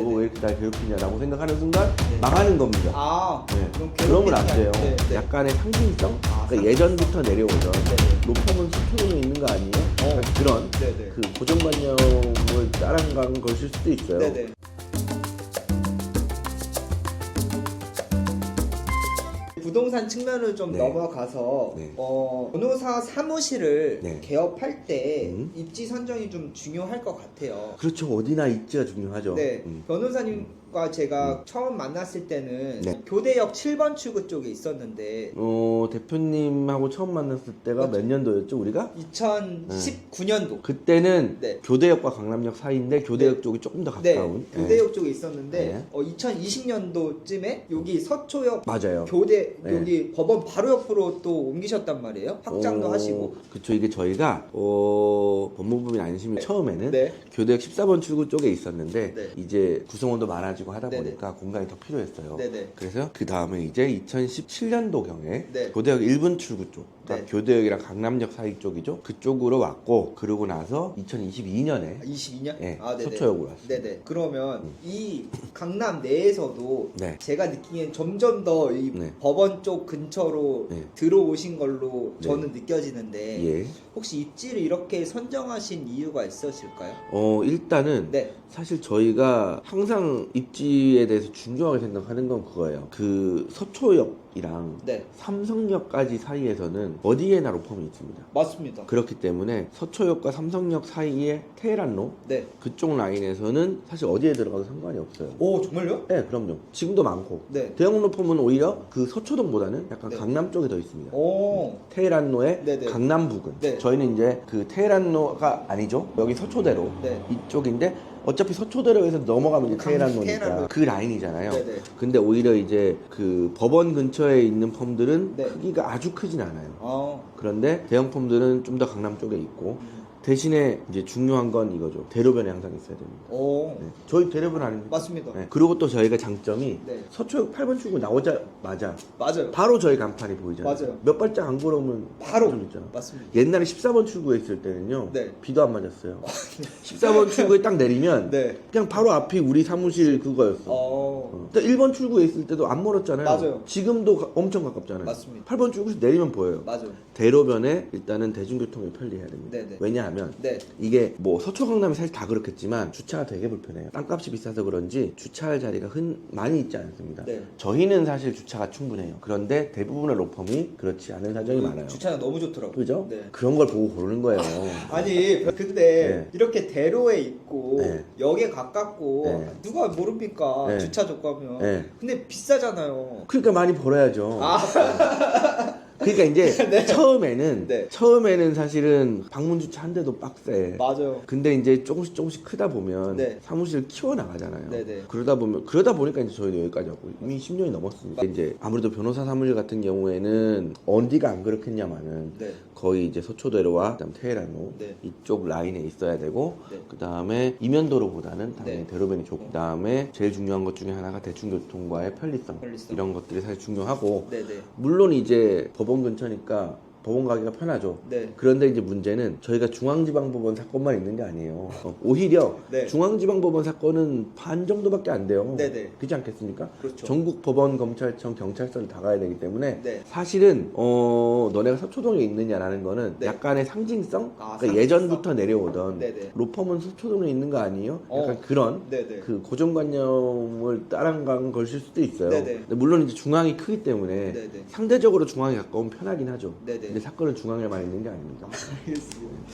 네네. 왜 이렇게 날 괴롭히냐라고 생각하는 순간 네. 망하는 겁니다. 아, 네. 그럼 그러면 안 돼요. 네, 네. 약간의 상징성? 아, 그러니까 예전부터 내려오던 네네. 로펌은 수평으로 있는 거 아니에요? 약간 그런 네네. 그 고정관념을 따라간 것일 수도 있어요. 네네. 부동산 측면을 좀 네. 넘어가서 네. 변호사 사무실을 네. 개업할 때 입지 선정이 좀 중요할 것 같아요. 그렇죠. 어디나 입지가 중요하죠. 네, 변호사님과 제가 처음 만났을 때는 네. 교대역 7번 출구 쪽에 있었는데 대표님하고 처음 만났을 때가 맞죠. 몇 년도였죠, 우리가? 2019년도. 그때는 네. 교대역과 강남역 사이인데 교대역 네. 쪽이 조금 더 네, 가까운. 교대역 쪽에 있었는데 네. 2020년도쯤에 여기 서초역 맞아요. 교대 네. 여기 법원 바로 옆으로 또 옮기셨단 말이에요. 확장도 하시고. 그쵸. 이게 저희가 법무부민 안심이 처음에는 네. 교대역 14번 출구 쪽에 있었는데 네. 이제 구성원도 많아지고 하다 네네. 보니까 공간이 더 필요했어요. 네네. 그래서 그 다음에 이제 2017년도경에 네. 교대역 1분 출구 쪽, 그러니까 네. 교대역이랑 강남역 사이 쪽이죠. 그쪽으로 왔고 그러고 나서 2022년에 22년? 네, 네네. 서초역으로 왔어요. 네네. 그러면 이 강남 내에서도 네. 제가 느끼기엔 점점 더 이 네. 법원 쪽 근처로 네. 들어오신 걸로 네. 저는 느껴지는데 예. 혹시 입지를 이렇게 선정하신 이유가 있으실까요? 일단은 네. 사실 저희가 항상 입지에 대해서 중요하게 생각하는 건 그거예요. 그 서초역이랑 네. 삼성역까지 사이에서는 어디에나 로펌이 있습니다. 맞습니다. 그렇기 때문에 서초역과 삼성역 사이에 테헤란로 네. 그쪽 라인에서는 사실 어디에 들어가도 상관이 없어요. 오, 정말요? 네, 그럼요. 지금도 많고. 네. 대형 로펌은 오히려 그 서초동보다는 약간 네. 강남 쪽에 더 있습니다. 오. 테헤란로의 네네. 강남 부근. 네. 저희는 이제 그 테헤란로가 아니죠. 여기 서초대로 네. 이쪽인데 어차피 서초대로에서 넘어가면 이제 테헤란로니까 테헤란로. 그 라인이잖아요. 네네. 근데 오히려 이제 그 법원 근처에 있는 펌들은 네. 크기가 아주 크진 않아요. 아. 그런데 대형 펌들은 좀 더 강남 쪽에 있고 대신에 이제 중요한 건 이거죠. 대로변에 항상 있어야 됩니다. 오. 네. 저희 대로변 아닙니까? 맞습니다. 네. 그리고 또 저희가 장점이 네. 서초역 8번 출구 나오자마자 맞아요. 바로 저희 간판이 보이잖아요. 맞아요. 몇 발짝 안 걸어오면 바로. 좀 있잖아. 맞습니다. 옛날에 14번 출구에 있을 때는요. 네. 비도 안 맞았어요. 14번 출구에 딱 내리면 네. 그냥 바로 앞이 우리 사무실 그거였어. 1번 출구에 있을 때도 안 멀었잖아요. 맞아요. 지금도 엄청 가깝잖아요. 맞습니다. 8번 출구에서 내리면 보여요. 맞아요. 대로변에 일단은 대중교통이 편리해야 됩니다. 네네. 왜냐하면 네. 이게 뭐 서초 강남이 사실 다 그렇겠지만 주차가 되게 불편해요. 땅값이 비싸서 그런지 주차할 자리가 많이 있지 않습니다. 네. 저희는 사실 주차가 충분해요. 그런데 대부분의 로펌이 그렇지 않은 사정이 많아요. 주차장 너무 좋더라고요. 그죠? 네. 그런 걸 보고 고르는 거예요. 아니 근데 네. 이렇게 대로에 있고 네. 역에 가깝고 네. 누가 모릅니까? 네. 주차 조건하면. 네. 근데 비싸잖아요. 그러니까 많이 벌어야죠. 아. 그러니까 이제 네. 처음에는 네. 사실은 방문 주차 한 대도 빡세. 맞아요. 근데 이제 조금씩 크다 보면 네. 사무실을 키워 나가잖아요. 네네. 그러다 보니까 이제 저희도 여기까지 왔고 이미 10년이 넘었으니까 이제 아무래도 변호사 사무실 같은 경우에는 어디가 안 그렇겠냐마는 네. 거의 이제 서초대로와 그다음 테헤란로 네. 이쪽 라인에 있어야 되고 네. 그다음에 이면도로보다는 당연히 네. 대로변이 좋고 그다음에 제일 중요한 것 중에 하나가 대중교통과의 편리성. 이런 것들이 사실 중요하고 네네. 물론 이제 법원 근처니까 법원 가기가 편하죠. 네. 그런데 이제 문제는 저희가 중앙지방법원 사건만 있는 게 아니에요. 오히려 네. 중앙지방법원 사건은 반 정도밖에 안 돼요. 네네. 그렇지 않겠습니까? 그렇죠. 전국 법원, 검찰청, 경찰서를 다 가야 되기 때문에 네. 사실은 너네가 서초동에 있느냐라는 거는 네. 약간의 상징성? 아, 그러니까 상징성? 예전부터 내려오던 네네. 로펌은 서초동에 있는 거 아니에요? 약간 그런 네네. 그 고정관념을 따라간 것일 수도 있어요. 네네. 근데 물론 이제 중앙이 크기 때문에 네네. 상대적으로 중앙에 가까우면 편하긴 하죠. 네네. 근데 사건은 중앙에만 있는 게 아닙니다. 알겠습니다.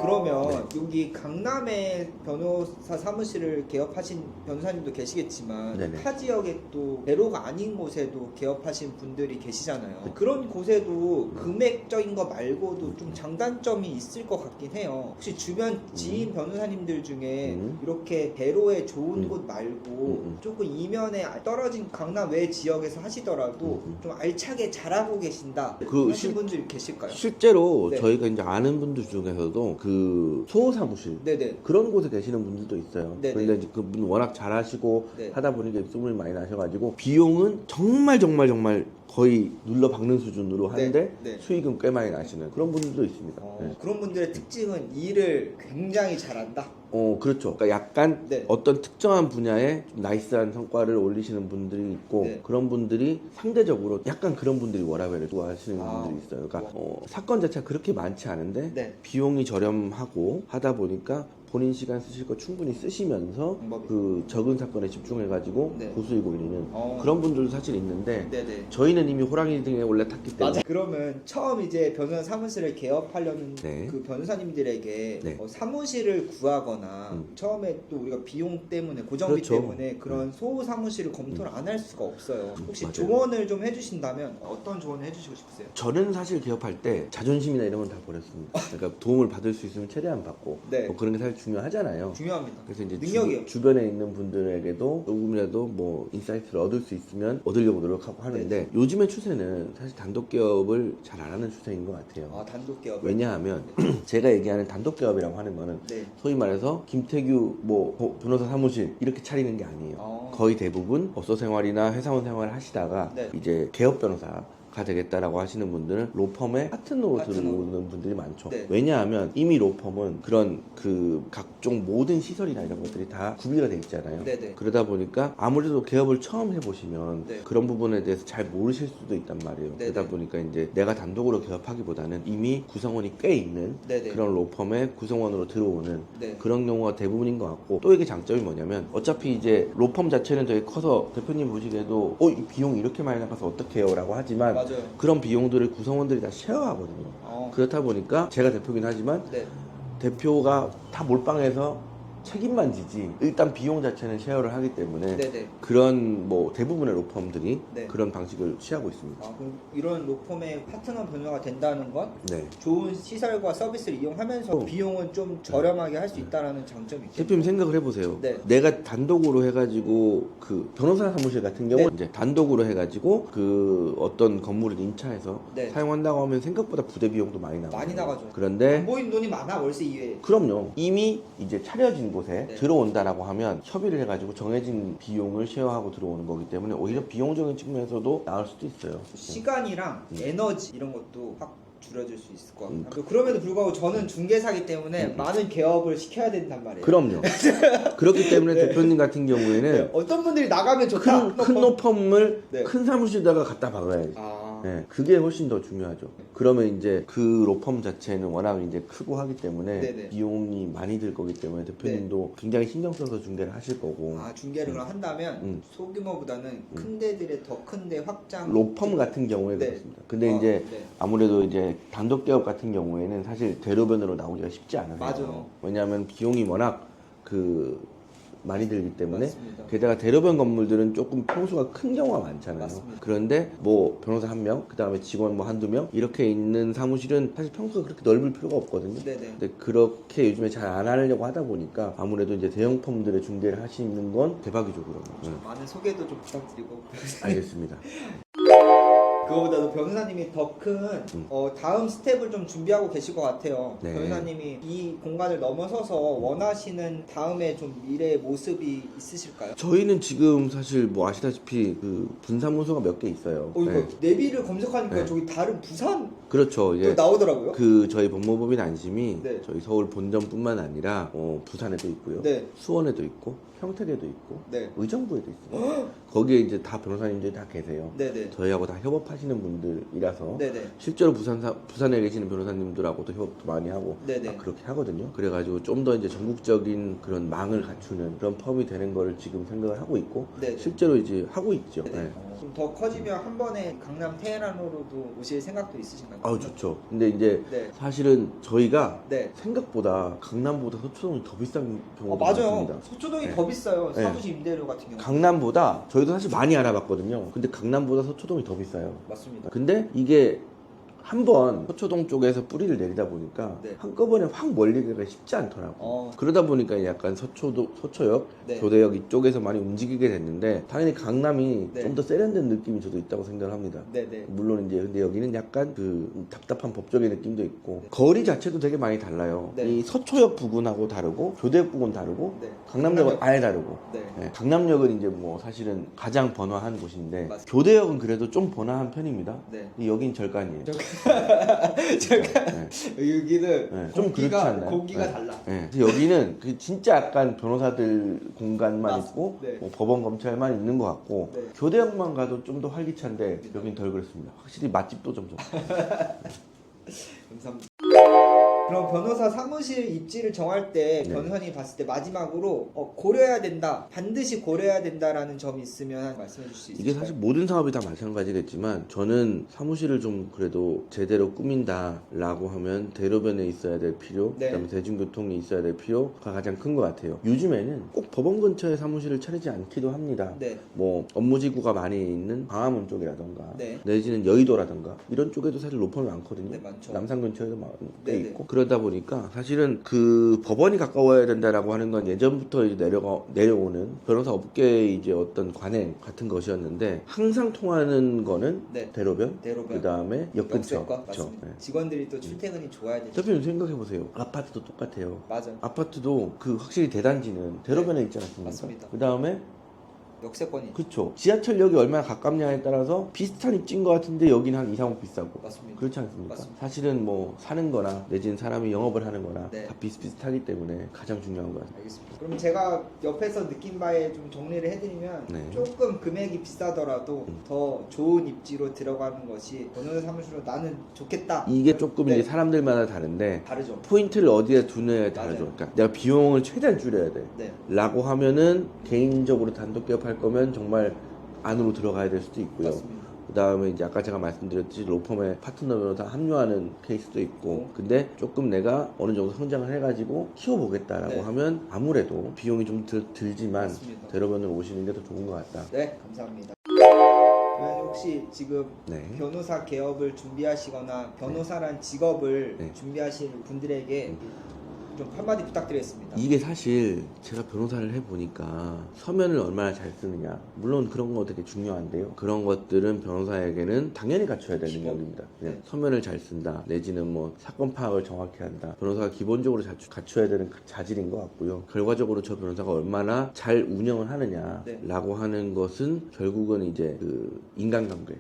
그러면 네. 여기 강남에 변호사 사무실을 개업하신 변호사님도 계시겠지만 네네. 타 지역에 또 대로가 아닌 곳에도 개업하신 분들이 계시잖아요. 그런 곳에도 금액적인 거 말고도 좀 장단점이 있을 것 같긴 해요. 혹시 주변 지인 변호사님들 중에 이렇게 대로에 좋은 곳 말고 조금 이면에 떨어진 강남 외 지역에서 하시더라도 좀 알차게 잘하고 계신다 하신 분들 계실까요? 실제로 네. 저희가 이제 아는 분들 중에서도 그 소사무실 네네. 그런 곳에 계시는 분들도 있어요. 네네. 그런데 이제 그분 워낙 잘하시고 네. 하다 보니까 소문이 많이 나셔가지고 비용은 정말 거의 눌러 박는 수준으로 하는데 네. 수익은 꽤 많이 나시는 그런 분들도 있습니다. 네. 그런 분들의 특징은 일을 굉장히 잘한다. 그렇죠. 그러니까 약간 네. 어떤 특정한 분야에 좀 나이스한 성과를 올리시는 분들이 있고 네. 그런 분들이 상대적으로 약간 그런 분들이 워라밸을 좋아하시는 아, 분들이 있어요. 그러니까 사건 자체가 그렇게 많지 않은데 네. 비용이 저렴하고 하다 보니까 본인 시간 쓰실 거 충분히 쓰시면서 방법이. 그 적은 사건에 집중해가지고 네. 고수익 올리는 어. 그런 분들도 사실 있는데 네네. 저희는 이미 호랑이 등에 올라탔기 때문에 맞아. 그러면 처음 이제 변호사 사무실을 개업하려는 네. 그 변호사님들에게 네. 사무실을 구하거나 처음에 또 우리가 비용 때문에 고정비 그렇죠. 때문에 그런 소호 사무실을 검토를 안 할 수가 없어요. 혹시 맞아요. 조언을 좀 해주신다면 어떤 조언을 해주시고 싶으세요? 저는 사실 개업할 때 자존심이나 이런 건 다 버렸습니다. 그러니까 도움을 받을 수 있으면 최대한 받고 네. 뭐 그런 게 사실 중요하잖아요. 중요합니다. 그래서 이제 능력이에요. 주변에 있는 분들에게도 조금이라도 뭐 인사이트를 얻을 수 있으면 얻으려고 노력하고 하는데 요즘의 추세는 사실 단독 개업을 잘 안 하는 추세인 것 같아요. 아 단독 개업. 왜냐하면 제가 얘기하는 단독 개업이라고 하는 거는 네. 소위 말해서 김태규 뭐 변호사 사무실 이렇게 차리는 게 아니에요. 거의 대부분 업소 생활이나 회사원 생활을 하시다가 네. 이제 개업 변호사가 되겠다라고 하시는 분들은 로펌에 파트너로 파트너. 들어오는 분들이 많죠. 네. 왜냐하면 이미 로펌은 그런 그 각종 모든 시설이나 이런 것들이 다 구비가 돼 있잖아요. 네네. 그러다 보니까 아무래도 개업을 처음 해보시면 네. 그런 부분에 대해서 잘 모르실 수도 있단 말이에요. 네네. 그러다 보니까 이제 내가 단독으로 개업하기보다는 이미 구성원이 꽤 있는 네네. 그런 로펌에 구성원으로 들어오는 네. 그런 경우가 대부분인 것 같고 또 이게 장점이 뭐냐면 어차피 이제 로펌 자체는 되게 커서 대표님 보시기에도 이 비용이 이렇게 많이 나가서 어떡해요 라고 하지만 맞아요. 그런 비용들을 구성원들이 다 쉐어하거든요. 그렇다 보니까 제가 대표긴 하지만 네. 대표가 다 몰빵해서 책임만 지지 일단 비용 자체는 쉐어를 하기 때문에 네네. 그런 뭐 대부분의 로펌들이 네. 그런 방식을 취하고 있습니다. 그럼 이런 로펌의 파트너 변호사가 된다는 건 네. 좋은 시설과 서비스를 이용하면서 비용은 좀 저렴하게 할 수 있다는 장점이 있겠죠. 대표님 생각을 해보세요. 네. 내가 단독으로 해가지고 그 변호사 사무실 같은 경우 네. 이제 단독으로 해가지고 그 어떤 건물을 임차해서 네. 사용한다고 하면 생각보다 부대 비용도 많이 나가요. 많이 나가죠. 그런데 안 보이는 돈이 많아 월세 이외에. 그럼요. 이미 이제 차려진 곳에 네. 들어온다라고 하면 협의를 해가지고 정해진 비용을 쉐어하고 들어오는 거기 때문에 오히려 비용적인 측면에서도 나을 수도 있어요. 시간이랑 에너지 이런 것도 확 줄여줄 수 있을 것 같아요. 그럼에도 불구하고 저는 중개사기 때문에 많은 개업을 시켜야 된단 말이에요. 그럼요. 그렇기 때문에 네. 대표님 같은 경우에는 네. 어떤 분들이 나가면 좋다. 큰 로펌을 네. 큰 사무실에다가 갖다 박아야지. 아, 네, 그게 훨씬 더 중요하죠. 그러면 이제 그 로펌 자체는 워낙 이제 크고 하기 때문에 네네. 비용이 많이 들 거기 때문에 대표님도 굉장히 신경 써서 중개를 하실 거고 중개를 그럼 한다면 소규모보다는 큰 데들의 더 큰 데 확장. 로펌 같은 경우에 네. 그렇습니다. 근데 이제 네. 아무래도 이제 단독 개업 같은 경우에는 사실 대로변으로 나오기가 쉽지 않아요. 맞아요. 왜냐하면 비용이 워낙 많이 들기 때문에 맞습니다. 게다가 대로변 건물들은 조금 평수가 큰 경우가 많잖아요. 맞습니다. 그런데 뭐 변호사 1명, 그 다음에 직원 뭐 한두 명 이렇게 있는 사무실은 사실 평수가 그렇게 넓을 필요가 없거든요. 네네. 근데 그렇게 요즘에 잘 안 하려고 하다 보니까 아무래도 이제 대형 펌들의 중개를 하시는 건 대박이죠, 그러면. 네. 많은 소개도 좀 부탁드리고. 알겠습니다. 그거보다도 변호사님이 더 큰 다음 스텝을 좀 준비하고 계실 것 같아요. 네. 변호사님이 이 공간을 넘어서서 원하시는 다음에 좀 미래의 모습이 있으실까요? 저희는 지금 사실 뭐 아시다시피 그 분사무소가 몇 개 있어요. 이거 네. 내비를 검색하니까 네. 저기 다른 부산 그렇죠. 또 이제 나오더라고요. 그 저희 법무법인 안심이 네. 저희 서울 본점뿐만 아니라 부산에도 있고요. 네. 수원에도 있고 평택에도 있고 네. 의정부에도 있어요. 거기에 이제 다 변호사님들이 다 계세요. 네네. 저희하고 다 협업하시는 분들이라서 네네. 실제로 부산에 계시는 변호사님들하고도 협업도 많이 하고 네네. 막 그렇게 하거든요. 그래가지고 좀 더 이제 전국적인 그런 망을 갖추는 그런 펌이 되는 거를 지금 생각을 하고 있고 네네. 실제로 이제 하고 있죠. 네네. 네. 좀 더 커지면 한 번에 강남 테헤란으로도 오실 생각도 있으신가요? 아우 좋죠. 근데 이제 네. 사실은 저희가 네. 생각보다 강남보다 서초동이 더 비싼 경우가 맞아요. 많습니다. 서초동이 네. 더 비싸요. 네. 사무실 임대료 같은 경우. 강남보다 저희도 사실 많이 알아봤거든요. 근데 강남보다 서초동이 더 비싸요. 맞습니다. 근데 이게 한번 서초동 쪽에서 뿌리를 내리다 보니까 네. 한꺼번에 확 멀리기가 쉽지 않더라고. 그러다 보니까 약간 서초역, 네. 교대역 이쪽에서 많이 움직이게 됐는데 당연히 강남이 네. 좀 더 세련된 느낌이 저도 있다고 생각을 합니다. 네네. 물론 이제 근데 여기는 약간 그 답답한 법적의 느낌도 있고 거리 자체도 되게 많이 달라요. 네. 이 서초역 부근하고 다르고 교대역 부근 다르고 네. 강남역은 아예 다르고 네. 네, 강남역은 이제 뭐 사실은 가장 번화한 곳인데 맞습니다. 교대역은 그래도 좀 번화한 편입니다. 네. 근데 여긴 절간이에요. 잠깐 네. 여기는 네, 좀 그렇지 않나요? 공기가 네. 달라. 네. 그래서 여기는 그 진짜 약간 변호사들 공간만 맞습니다. 있고 네. 뭐 법원 검찰만 있는 것 같고 네. 교대역만 가도 좀 더 활기찬데 여긴 덜 그렇습니다. 확실히 맛집도 좀 감사합니다. 그럼 변호사 사무실 입지를 정할 때 네. 변호사님이 봤을 때 마지막으로 고려해야 된다, 반드시 고려해야 된다라는 점이 있으면 말씀해 주실 수 있을까요? 이게 사실 모든 사업이 다 마찬가지겠지만 저는 사무실을 좀 그래도 제대로 꾸민다라고 하면 대로변에 있어야 될 필요, 네. 그다음에 대중교통이 있어야 될 필요가 가장 큰 것 같아요. 요즘에는 꼭 법원 근처에 사무실을 차리지 않기도 합니다. 네. 뭐 업무지구가 많이 있는 광화문 쪽이라던가 네. 내지는 여의도라던가 이런 쪽에도 사실 로펌이 많거든요. 네, 많죠. 남산 근처에도 꽤 네, 있고 그러다 보니까 사실은 그 법원이 가까워야 된다라고 하는 건 예전부터 이제 내려오는 변호사 업계의 이제 어떤 관행 같은 것이었는데 항상 통하는 거는 네. 대로변, 대로변. 그 다음에 역 근처. 역세권 그쵸? 맞습니다. 네. 직원들이 또 출퇴근이 좋아야 되죠. 대표님 생각해 보세요. 아파트도 똑같아요. 맞아요. 아파트도 그 확실히 대단지는 대로변에 있지 않습니까? 맞습니다. 그 다음에 역세권이 그쵸. 지하철역이 얼마나 가깝냐에 따라서 비슷한 입지인 것 같은데 여기는 한 2, 3억 비싸고. 맞습니다. 그렇지 않습니까? 맞습니다. 사실은 뭐 사는 거나 내지는 사람이 영업을 하는 거나 네. 다 비슷비슷하기 때문에 가장 중요한 것 같아요. 알겠습니다. 그럼 제가 옆에서 느낀 바에 좀 정리를 해드리면 네. 조금 금액이 비싸더라도 더 좋은 입지로 들어가는 것이 변호사 사무실로 나는 좋겠다. 이게 조금 네. 이제 사람들마다 다른데 다르죠. 포인트를 어디에 두느냐에 다르죠. 맞아요. 그러니까 내가 비용을 최대한 줄여야 돼. 네. 라고 하면은 개인적으로 단독 기업할 거면 정말 안으로 들어가야 될 수도 있고요. 맞습니다. 그 다음에 이제 아까 제가 말씀드렸듯이 로펌에 파트너 변호사 합류하는 케이스도 있고 근데 조금 내가 어느 정도 성장을 해가지고 키워보겠다라고 네. 하면 아무래도 비용이 좀 들지만 맞습니다. 대로변을 오시는 게 더 좋은 것 같다. 네, 감사합니다. 그러면 혹시 지금 네. 변호사 개업을 준비하시거나 변호사란 직업을 네. 준비하시는 분들에게 좀 한마디 부탁드리겠습니다. 이게 사실 제가 변호사를 해보니까 서면을 얼마나 잘 쓰느냐 물론 그런 거 되게 중요한데요. 그런 것들은 변호사에게는 당연히 갖춰야 될 능력입니다. 그냥 네. 서면을 잘 쓴다 내지는 뭐 사건 파악을 정확히 한다 변호사가 기본적으로 갖춰야 되는 자질인 것 같고요. 결과적으로 저 변호사가 얼마나 잘 운영을 하느냐라고 하는 것은 결국은 이제 그 인간관계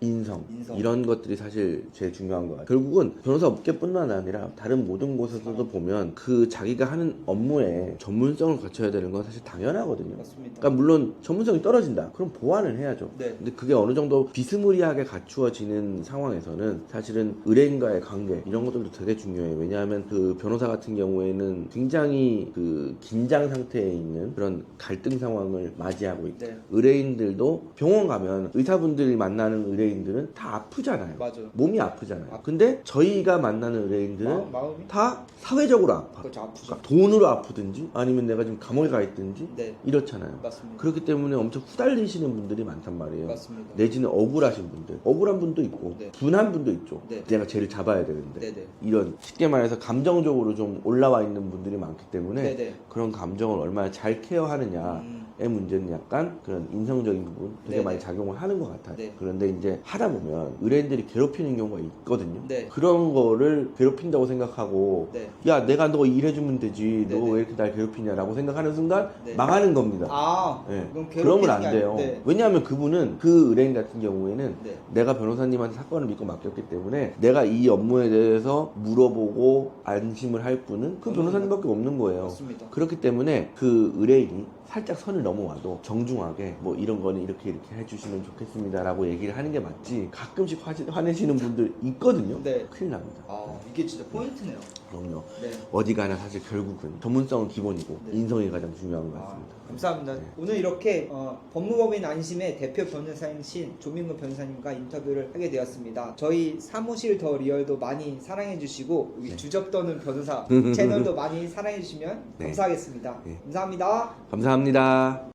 인성 이런 것들이 사실 제일 중요한 것 같아요. 결국은 변호사 업계뿐만 아니라 다른 모든 곳에서도 보면 그 자기가 하는 업무에 전문성을 갖춰야 되는 건 사실 당연하거든요. 맞습니다. 그러니까 물론 전문성이 떨어진다. 그럼 보완을 해야죠. 네. 근데 그게 어느 정도 비스무리하게 갖추어지는 상황에서는 사실은 의뢰인과의 관계 이런 것들도 되게 중요해요. 왜냐하면 그 변호사 같은 경우에는 굉장히 그 긴장 상태에 있는 그런 갈등 상황을 맞이하고 있고 네. 의뢰인들도 병원 가면 의사분들이 만나는 의뢰인들은 다 아프잖아요. 맞아요. 몸이 아프잖아요. 근데 저희가 만나는 의뢰인들은 마음이 다 사회적으로 아파. 그렇죠. 아프죠. 그러니까 돈으로 아프든지 아니면 내가 지금 감옥에 가 있든지 네. 이렇잖아요. 맞습니다. 그렇기 때문에 엄청 후달리시는 분들이 많단 말이에요. 맞습니다. 내지는 억울하신 분들, 억울한 분도 있고 네. 분한 분도 있죠. 네. 내가 쟤를 잡아야 되는데 네네. 이런 쉽게 말해서 감정적으로 좀 올라와 있는 분들이 많기 때문에 네네. 그런 감정을 얼마나 잘 케어하느냐의 문제는 약간 그런 인성적인 부분 되게 네네. 많이 작용을 하는 것 같아요. 네. 그런데 이제 하다 보면 의뢰인들이 괴롭히는 경우가 있거든요. 네. 그런 거를 괴롭힌다고 생각하고 네. 야 내가 너 일해주면 되지 너 네네. 왜 이렇게 날 괴롭히냐라고 생각하는 순간 네. 망하는 겁니다. 아, 네. 그럼 그러면 안 괴롭히는 게 돼요. 네. 왜냐하면 그분은 그 의뢰인 같은 경우에는 네. 내가 변호사님한테 사건을 믿고 맡겼기 때문에 내가 이 업무에 대해서 물어보고 안심을 할 분은 그 변호사님밖에 없는 거예요. 맞습니다. 그렇기 때문에 그 의뢰인이 살짝 선을 넘어와도 정중하게 뭐 이런 거는 이렇게 해주시면 좋겠습니다라고 얘기를 하는 게 맞지 가끔씩 화내시는 분들 있거든요. 네. 큰일 납니다. 아, 이게 진짜 포인트네요. 그럼요. 네. 어디 가나 사실 결국은 전문성은 기본이고 네. 인성이 가장 중요한 것 아, 같습니다. 감사합니다. 네. 오늘 이렇게 법무법인 안심의 대표 변호사이신 조민근 변호사님과 인터뷰를 하게 되었습니다. 저희 사무실 더 리얼도 많이 사랑해 주시고 여기 네. 주접 떠는 변호사 채널도 많이 사랑해 주시면 네. 감사하겠습니다. 네. 감사합니다. 감사합니다.